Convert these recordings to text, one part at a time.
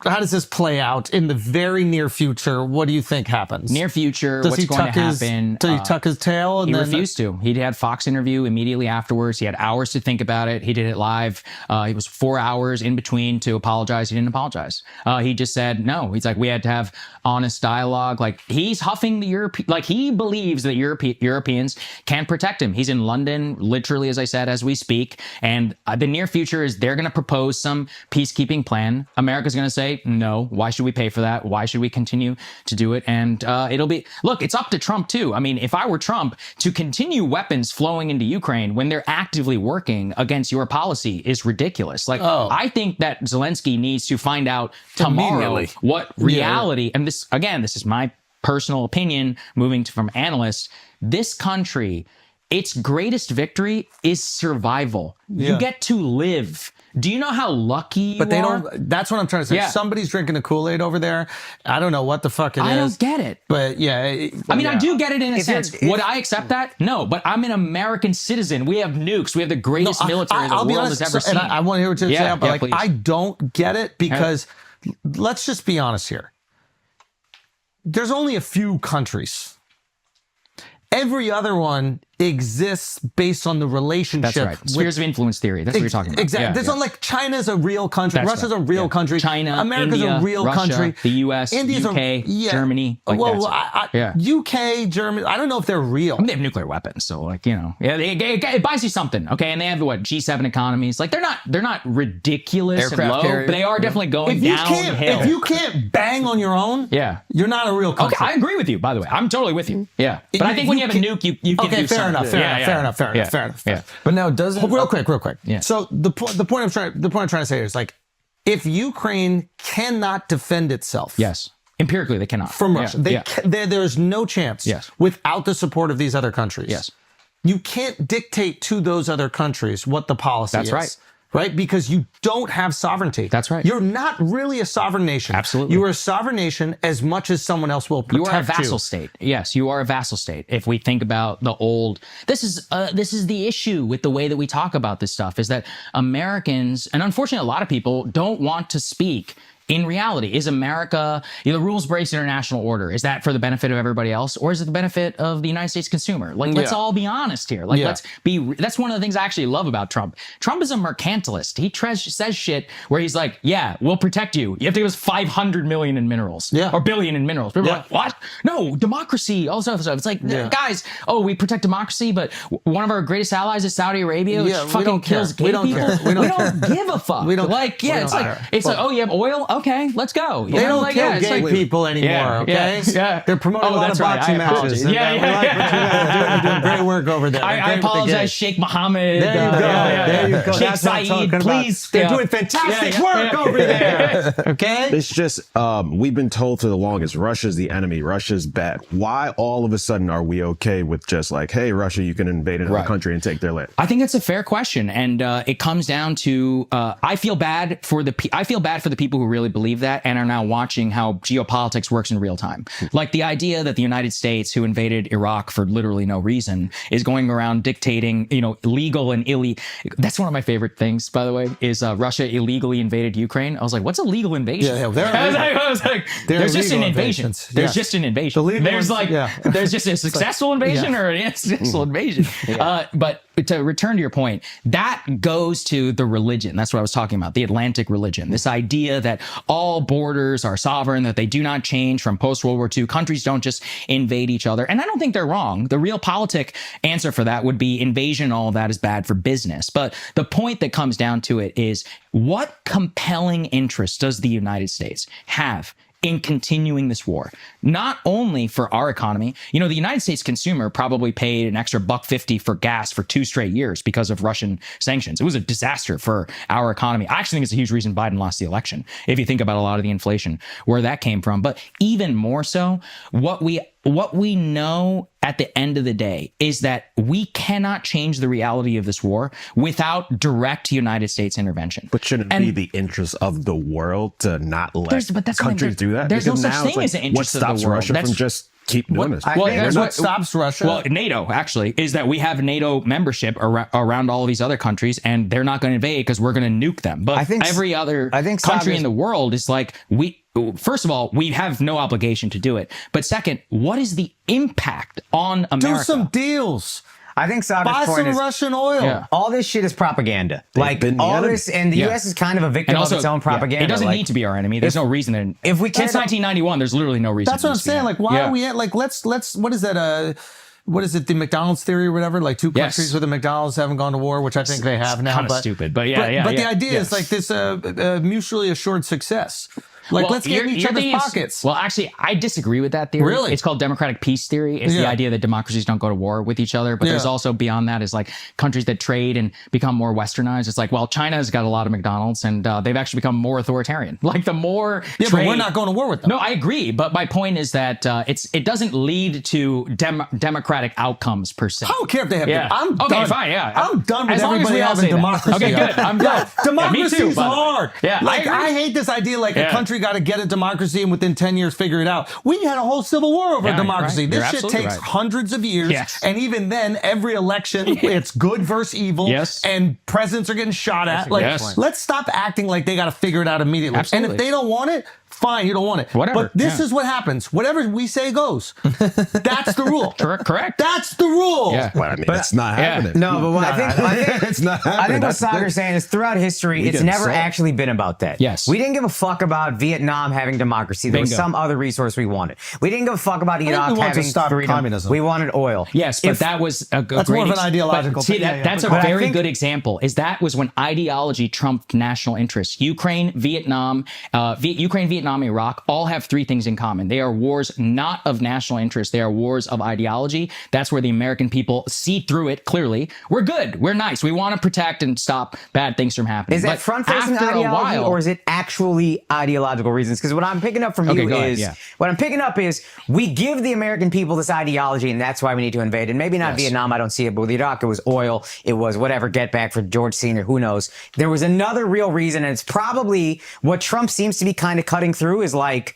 this play out in the very near future? What do you think happens? Near future, what's going to happen? Does he tuck his tail? And he then refused to. He had Fox interview immediately afterwards. He had hours to think about it. He did it live. He was 4 hours in between to apologize. He didn't apologize. He just said no. He's like, we had to have honest dialogue. Like, he's huffing the European. Like, he believes that Europeans can protect him. He's in London, literally, as I said, as we speak. And the near future is they're going to propose some peacekeeping plan. America's going to say, no, why should we pay for that? Why should we continue to do it? And it'll be, look, it's up to Trump too. I mean, if I were Trump, to continue weapons flowing into Ukraine when they're actively working against your policy is ridiculous. Like, I think that Zelensky needs to find out tomorrow what reality, and this, again, this is my personal opinion, moving from analyst, this country, its greatest victory is survival. You get to live. Do you know how lucky you are? That's what I'm trying to say. Somebody's drinking the Kool-Aid over there. I don't know what the fuck it is. I don't get it. But I do get it in a sense. Would I accept that? No, but I'm an American citizen. We have nukes. We have the greatest military the world has ever seen. And I want to hear what you say, but I don't get it because let's just be honest here. There's only a few countries. Every other one exists based on the relationship. That's right. Spheres of influence theory. That's what you're talking about. Exactly. There's like China's a real country. Russia's a real country. China, America's India, a real Russia, country. The U.S., India's UK, Germany. Like UK, Germany. I don't know if they're real. I mean, they have nuclear weapons, so it buys you something, okay? And they have G7 economies. Like, they're not ridiculous Aircraft and low, carriers. but they are definitely going downhill. If you can't bang on your own, you're not a real country. Okay, I agree with you. By the way, I'm totally with you. Yeah, but I think when you have a nuke, you can do something. Fair enough. But now doesn't real quick. Yeah. So the point I'm trying to say is, like, if Ukraine cannot defend itself, empirically they cannot from Russia. There's no chance without the support of these other countries. You can't dictate to those other countries what the policy is. That's right. Right? Because you don't have sovereignty. That's right. You're not really a sovereign nation. Absolutely. You are a sovereign nation as much as someone else will protect you. You are a vassal state. Yes, you are a vassal state. If we think about the old, this is the issue with the way that we talk about this stuff, is that Americans, and unfortunately a lot of people, don't want to speak. In reality, is America, the rules-based international order, is that for the benefit of everybody else, or is it the benefit of the United States consumer? Like, let's all be honest here. Like, that's one of the things I actually love about Trump. Trump is a mercantilist. He says shit where he's like, we'll protect you. You have to give us 500 million in minerals, or billion in minerals. People are like, what? No, democracy, all this other stuff. It's like, guys, we protect democracy, but one of our greatest allies is Saudi Arabia, which fucking kills gay people. We don't give a fuck. It's like, you have oil? Okay, let's go. They don't kill gay people anymore, okay? They're promoting a lot of boxing matches. They're doing great work over there. I apologize, Sheikh Mohammed. There you go. Sheikh Zayed, please. They're doing fantastic work over there, okay? It's just, we've been told for the longest, Russia's the enemy, Russia's bad. Why all of a sudden are we okay with just like, hey, Russia, you can invade another country and take their land? I think that's a fair question, and it comes down to, I feel bad for the people who really believe that and are now watching how geopolitics works in real time. Like, the idea that the United States, who invaded Iraq for literally no reason, is going around dictating, legal and illegal. That's one of my favorite things, by the way, is Russia illegally invaded Ukraine. I was like, what's a legal invasion? I was like, there's just an invasion. There's just an invasion. There's just a successful invasion or an unsuccessful invasion. But to return to your point, that goes to the religion. That's what I was talking about, the Atlantic religion. This idea that all borders are sovereign, that they do not change from post-World War II. Countries don't just invade each other. And I don't think they're wrong. The real politic answer for that would be invasion, all of that is bad for business. But the point that comes down to it is, what compelling interest does the United States have in continuing this war? Not only for our economy, the United States consumer probably paid an extra $1.50 for gas for 2 straight years because of Russian sanctions. It was a disaster for our economy. I actually think it's a huge reason Biden lost the election, if you think about a lot of the inflation, where that came from. But even more so, what we know at the end of the day is that we cannot change the reality of this war without direct United States intervention. But shouldn't it be the interest of the world to not let countries do that? There's no such thing as an interest of the world. What stops Russia from just keep doing this. Well, that's what stops Russia. Well, NATO actually is that we have NATO membership around all of these other countries, and they're not going to invade because we're going to nuke them. But every other country in the world is like, first of all, we have no obligation to do it. But second, what is the impact on America? Do some deals. I think Saagar's Buy point some Russian oil. All this shit is propaganda. Like all this, and the U.S. is kind of a victim of its own propaganda. It doesn't need to be our enemy. There's no reason. If we since 1991, there's literally no reason. That's what I'm saying. Like, why are we at? Like, let's. What is that? What is it? The McDonald's theory or whatever? Like, two countries with the McDonald's haven't gone to war, which I think they have now. Kind of stupid, but But the idea is like this mutually assured success. Like, let's get in each other's pockets. Well, actually, I disagree with that theory. Really? It's called democratic peace theory. It's the idea that democracies don't go to war with each other. But there's also beyond that is like countries that trade and become more westernized. It's like, well, China's got a lot of McDonald's and they've actually become more authoritarian. Like the more trade, but we're not going to war with them. No, I agree. But my point is that it doesn't lead to democratic outcomes per se. I don't care if they have. I'm done. Okay, fine. Yeah, I'm done with as long everybody as we all having say democracy. Okay, good. I'm done. Democracy is hard. Yeah, like I hate this idea. Like a country got to get a democracy and within 10 years figure it out. We had a whole civil war over democracy. This shit takes hundreds of years. And even then, every election, it's good versus evil. And presidents are getting shot at. Like, let's stop acting like they got to figure it out immediately. And if they don't want it, fine, you don't want it. Whatever. But this is what happens. Whatever we say goes. That's the rule. Correct. That's the rule. Well, I mean, it's not happening. No, but what I think it's not happening. I think what Saagar's saying is throughout history, it's never actually been about that. Yes. We didn't give a fuck about Vietnam having democracy. There was some other resource we wanted. We didn't give a fuck about Iraq having freedom. Communism. We wanted oil. Yes, but that was a that's more of an ideological thing. That's a very good example. Is that was when ideology trumped national interests. Ukraine, Vietnam, Iraq all have three things in common. They are wars not of national interest. They are wars of ideology. That's where the American people see through it clearly. We're good. We're nice. We want to protect and stop bad things from happening. Is that front-facing ideology or is it actually ideological reasons? Because what I'm picking up from what I'm picking up is we give the American people this ideology and that's why we need to invade. And maybe not Vietnam, I don't see it, but with Iraq, it was oil. It was whatever, get back for George Sr., who knows. There was another real reason, and it's probably what Trump seems to be kind of cutting through is like,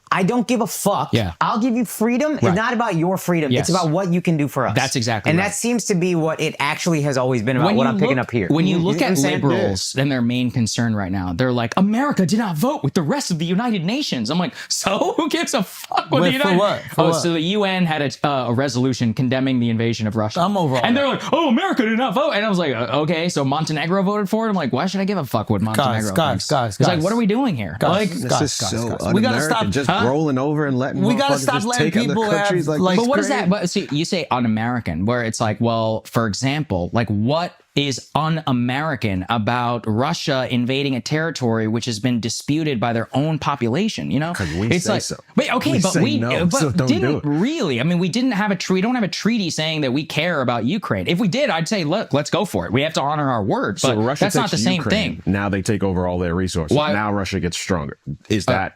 I don't give a fuck. I'll give you freedom. It's not about your freedom. It's about what you can do for us. That's exactly and that seems to be what it actually has always been about, what I'm picking up here. When you look at liberals and their main concern right now, they're like, America did not vote with the rest of the United Nations. I'm like, so who gives a fuck with the United? For what? So the UN had a resolution condemning the invasion of Russia. I'm over all and they're like, oh, America did not vote. And I was like, okay, so Montenegro voted for it? I'm like, why should I give a fuck what Montenegro thinks? Guys. It's like, what are we doing here? Like, this is so un-American. We gotta stop just rolling over and letting stop letting people have like but what is that? But see, you say un-American, where it's like, well, for example, like what is un-American about Russia invading a territory which has been disputed by their own population? You know, we say so. Wait, okay, but we so didn't really. I mean, we didn't have we don't have a treaty saying that we care about Ukraine. If we did, I'd say, look, let's go for it. We have to honor our word. But Russia that's not the same thing. Now they take over all their resources. Now Russia gets stronger. Is that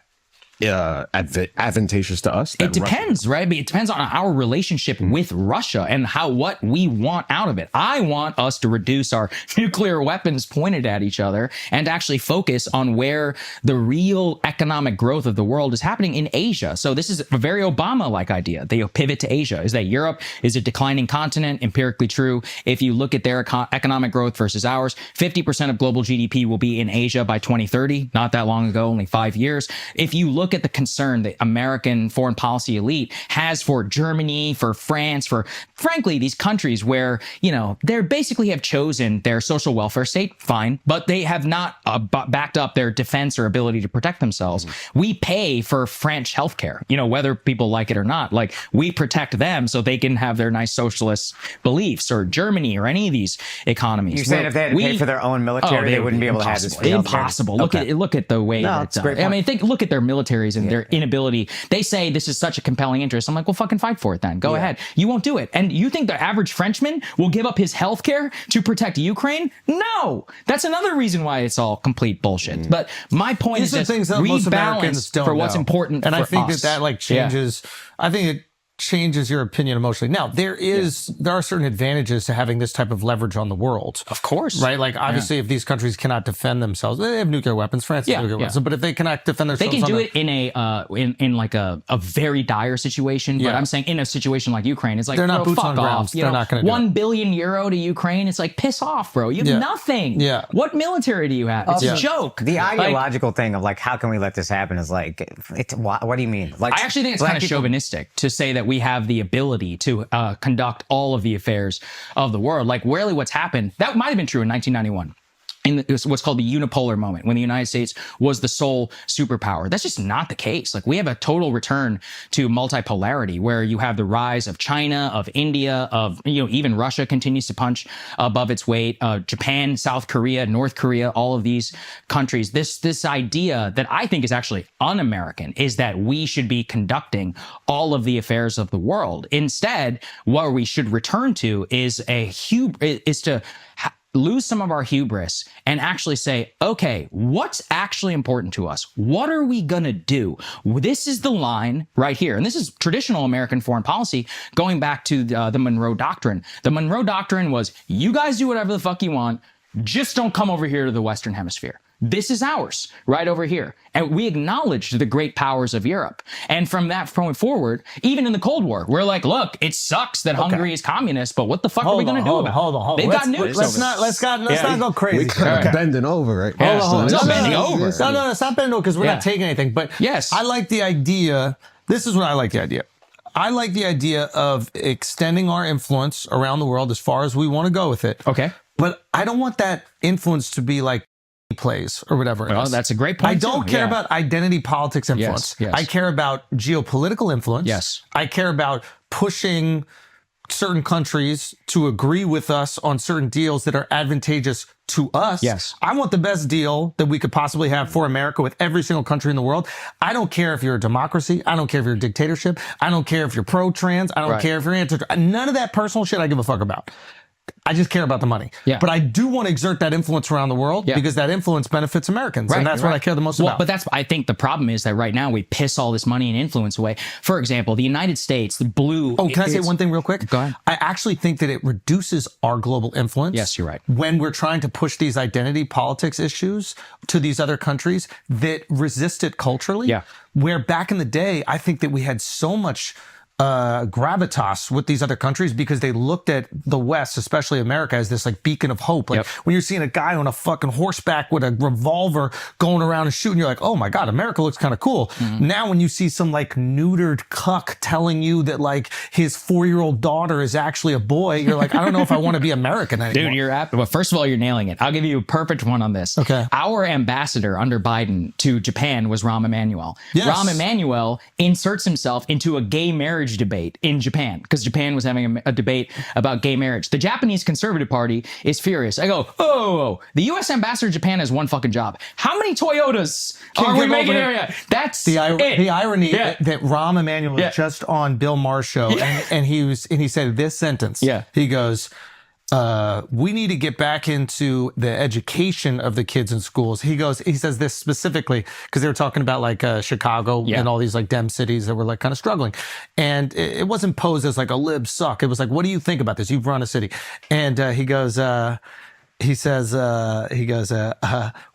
advantageous to us? It depends, right? But it depends on our relationship with Russia and what we want out of it. I want us to reduce our nuclear weapons pointed at each other and actually focus on where the real economic growth of the world is happening in Asia. So this is a very Obama-like idea. They pivot to Asia. Is that Europe is a declining continent? Empirically true. If you look at their economic growth versus ours, 50% of global GDP will be in Asia by 2030. Not that long ago, only 5 years. If you look at the concern the American foreign policy elite has for Germany, for France, for frankly, these countries where, you know, they basically have chosen their social welfare state, fine, but they have not backed up their defense or ability to protect themselves. We pay for French healthcare, you know, whether people like it or not. Like, we protect them so they can have their nice socialist beliefs, or Germany or any of these economies. You're saying if they had to pay for their own military, they wouldn't be able to have this. Impossible. Look at the way I mean, look at their militaries and their inability. They say this is such a compelling interest. I'm like, well, fucking fight for it then. Go ahead. You won't do it. And you think the average Frenchman will give up his health care to protect Ukraine? No. That's another reason why it's all complete bullshit. But my point is that things that most Americans don't for what's know. important and for I think us. that like changes. I think it changes your opinion emotionally. Now, there are certain advantages to having this type of leverage on the world. Of course. Right? Like, obviously, if these countries cannot defend themselves, they have nuclear weapons. France has nuclear weapons. But if they cannot defend themselves, they can do it in in like a very dire situation. But I'm saying in a situation like Ukraine, it's like, they're not boots fuck on ground. off. They're not going to do 1 billion euro to Ukraine. It's like, piss off, bro. You have nothing. Yeah. What military do you have? It's a joke. The ideological thing of like, how can we let this happen is like, what do you mean? Like, I actually think it's kind of chauvinistic to say that we have the ability to conduct all of the affairs of the world. Like, really what's happened, that might have been true in 1991. In what's called the unipolar moment, when the United States was the sole superpower. That's just not the case. Like, we have a total return to multipolarity, where you have the rise of China, of India, of, even Russia continues to punch above its weight. Japan, South Korea, North Korea, all of these countries. This idea that I think is actually un-American is that we should be conducting all of the affairs of the world. Instead, what we should return to is to lose some of our hubris and actually say, okay, what's actually important to us? What are we going to do? This is the line right here. And this is traditional American foreign policy going back to the Monroe Doctrine. The Monroe Doctrine was, you guys do whatever the fuck you want. Just don't come over here to the Western Hemisphere. This is ours, right over here. And we acknowledged the great powers of Europe. And from that point forward, even in the Cold War, we're like, look, it sucks that Hungary is communist, but what the fuck are we going to do about it? Hold on. They've got nukes. Let's not go crazy. We're bending over, right? Hold on. It's not bending over. No, it's not bending over because we're not taking anything. But yes, I like the idea. This is what I like the idea. I like the idea of extending our influence around the world as far as we want to go with it. Okay. But I don't want that influence to be like plays or whatever. Well, that's a great point. I don't care about identity politics influence. Yes. I care about geopolitical influence. Yes. I care about pushing certain countries to agree with us on certain deals that are advantageous to us. Yes. I want the best deal that we could possibly have for America with every single country in the world. I don't care if you're a democracy. I don't care if you're a dictatorship. I don't care if you're pro-trans. I don't care if you're anti. None of that personal shit I give a fuck about. I just care about the money. Yeah. But I do want to exert that influence around the world because that influence benefits Americans. Right, and that's what I care the most about. But I think the problem is that right now we piss all this money and influence away. For example, the United States, the blue. Oh, can I say one thing real quick? Go ahead. I actually think that it reduces our global influence. Yes, you're right. When we're trying to push these identity politics issues to these other countries that resist it culturally. Yeah. Where back in the day, I think that we had so much gravitas with these other countries because they looked at the West, especially America, as this like beacon of hope. Like when you're seeing a guy on a fucking horseback with a revolver going around and shooting, you're like, oh my God, America looks kind of cool. Mm-hmm. Now when you see some like neutered cuck telling you that like his 4-year-old daughter is actually a boy, you're like, I don't know if I want to be American anymore. Dude, well, first of all, you're nailing it. I'll give you a perfect one on this. Okay. Our ambassador under Biden to Japan was Rahm Emanuel. Yes. Rahm Emanuel inserts himself into a gay marriage debate in Japan because Japan was having a debate about gay marriage. The Japanese Conservative Party is furious. I go, the U.S. ambassador to Japan has one fucking job. How many Toyotas are we making here? That's the irony that Rahm Emanuel was just on Bill Maher's show and he said this sentence. Yeah. He goes, we need to get back into the education of the kids in schools. He says this specifically because they were talking about like Chicago and all these like Dem cities that were like kind of struggling. And it wasn't posed as like a lib suck. It was like, what do you think about this? You've run a city. And he says,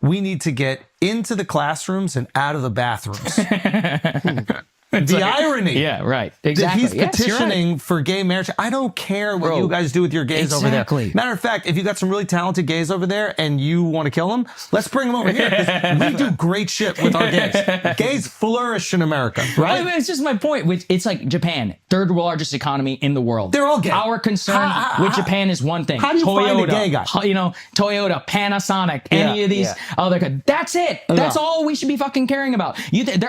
we need to get into the classrooms and out of the bathrooms. The irony. Yeah, right. Exactly. That he's petitioning for gay marriage. I don't care what you guys do with your gays over there. Matter of fact, if you got some really talented gays over there and you want to kill them, let's bring them over here. We do great shit with our gays. Gays flourish in America, right? It's just my point. It's like Japan, third largest economy in the world. They're all gay. Our concern with Japan is one thing. How do you find a gay guy? Toyota, Panasonic, any of these other guys. That's it. That's all we should be fucking caring about.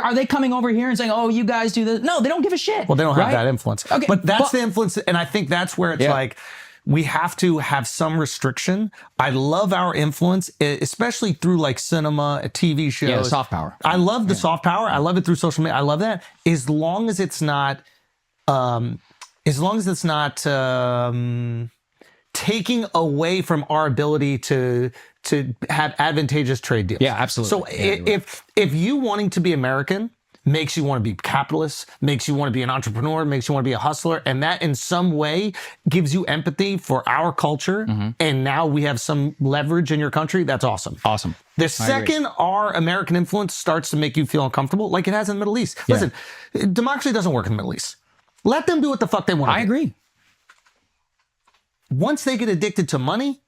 Are they coming over here and saying, oh, you guys do this? No, they don't give a shit. Well, they don't have that influence. Okay, but that's the influence. And I think that's where it's like, we have to have some restriction. I love our influence, especially through like cinema, TV shows. Yeah, soft power. I love the soft power. I love it through social media. I love that. As long as it's not, taking away from our ability to have advantageous trade deals. Yeah, absolutely. So if you wanting to be American makes you want to be capitalist, makes you want to be an entrepreneur, makes you want to be a hustler. And that in some way gives you empathy for our culture. And now we have some leverage in your country. That's awesome. Awesome. The second our American influence starts to make you feel uncomfortable, like it has in the Middle East. Listen, democracy doesn't work in the Middle East. Let them do what the fuck they want. I agree. Once they get addicted to money,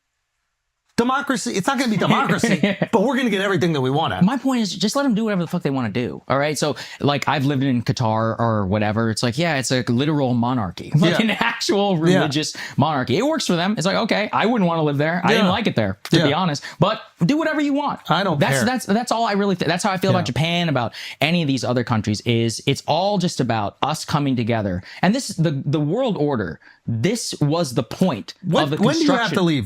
democracy, it's not going to be democracy, but we're going to get everything that we want at. My point is just let them do whatever the fuck they want to do. All right. So like I've lived in Qatar or whatever. It's like, yeah, it's a literal monarchy, like an actual religious monarchy. It works for them. It's like, okay, I wouldn't want to live there. I didn't like it there, to be honest, but do whatever you want. I don't care. That's all I really, that's how I feel about Japan, about any of these other countries is it's all just about us coming together. And this, the world order, this was the point of the construction. When do you have to leave?